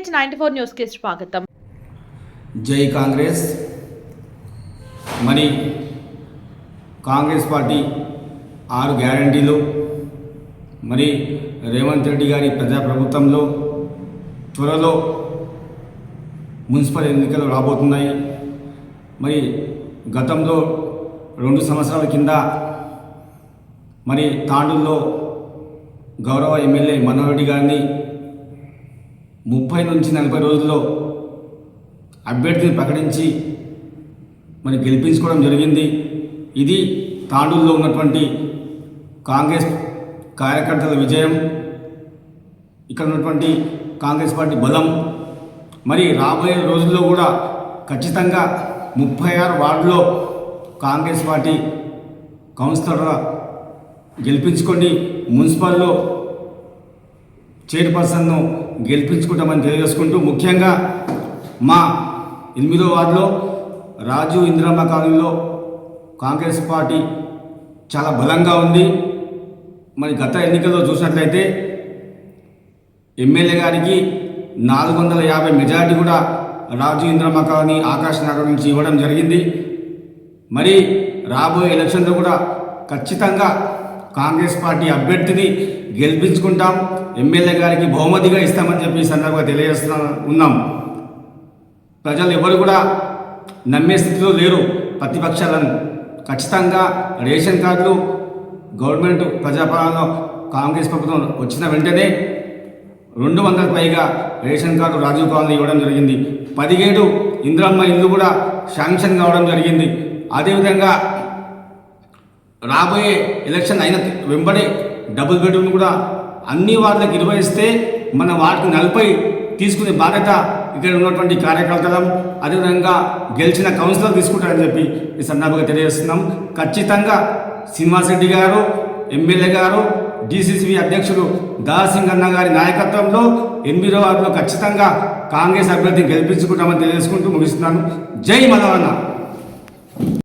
CH94 news కి స్వాగతం. జై కాంగ్రెస్. మరి కాంగ్రెస్ పార్టీ 6 గ్యారంటీలు మరి రేవంత్ రెడ్డి గారి ప్రజాప్రభుత్వంలో త్వరలో మున్సిపల్ ఎన్నికలు రాబోతున్నాయి. మరి గతంలో 2 సంవత్సరాల కింద మరి తాండూరులో గౌరవ ఎమ్మెల్యే మనోహర్ రెడ్డి గారిని 30 నుంచి 40 రోజుల్లో అభ్యర్థిని ప్రకటించి మరి గెలిపించుకోవడం జరిగింది. ఇది తాండూరులో ఉన్నటువంటి కాంగ్రెస్ కార్యకర్తల విజయం, ఇక్కడ ఉన్నటువంటి కాంగ్రెస్ పార్టీ బలం. మరి రాబోయే రోజుల్లో కూడా ఖచ్చితంగా 36 వార్డులో కాంగ్రెస్ పార్టీ కౌన్సిలర్గా గెలిపించుకొని మున్సిపల్లో చైర్పర్సన్ను గెలిపించుకుంటామని తెలియజేసుకుంటూ, ముఖ్యంగా మా 8వ వార్డులో రాజు ఇందిరమ్మ కాలనీలో కాంగ్రెస్ పార్టీ చాలా బలంగా ఉంది. మరి గత ఎన్నికల్లో చూసినట్లయితే ఎమ్మెల్యే గారికి 450 మెజార్టీ కూడా రాజు ఇందిరమ్మ కాలనీ ఆకాశ్ నగర్ నుంచి ఇవ్వడం జరిగింది. మరి రాబోయే ఎలక్షన్లో కూడా ఖచ్చితంగా కాంగ్రెస్ పార్టీ అభ్యర్థిని గెలిపించుకుంటాం, ఎమ్మెల్యే గారికి బహుమతిగా ఇస్తామని చెప్పి సందర్భంగా తెలియజేస్తూ ఉన్నాం. ప్రజలు ఎవరు కూడా నమ్మే స్థితిలో లేరు ప్రతిపక్షాలను. ఖచ్చితంగా రేషన్ కార్డులు గవర్నమెంట్ ప్రజాపాలనలో కాంగ్రెస్ ప్రభుత్వం వచ్చిన వెంటనే 200 పైగా రేషన్ కార్డు రాజీవ్ కాలనీ ఇవ్వడం జరిగింది. 17 ఇందిరమ్మ ఇల్లు కూడా శాంక్షన్ కావడం జరిగింది. అదేవిధంగా రాబోయే ఎలక్షన్ అయిన వెంబడే డబుల్ బెడ్రూమ్ కూడా అన్ని వార్డులకు 20 ఇస్తే మన వార్డుకు 40 తీసుకునే బాధ్యత ఇక్కడ ఉన్నటువంటి కార్యకర్తలం, అదేవిధంగా గెలిచిన కౌన్సిలర్ తీసుకుంటారని చెప్పి ఈ సందర్భంగా తెలియజేస్తున్నాం. ఖచ్చితంగా శ్రీనివాసరెడ్డి గారు, ఎమ్మెల్యే గారు, డిసిసిబి అధ్యక్షుడు దాసింగ్ అన్న గారి నాయకత్వంలో 8వ వార్డులో ఖచ్చితంగా కాంగ్రెస్ అభ్యర్థిని గెలిపించుకుంటామని తెలియజేసుకుంటూ ముగిస్తున్నాను. జై మదవన్న.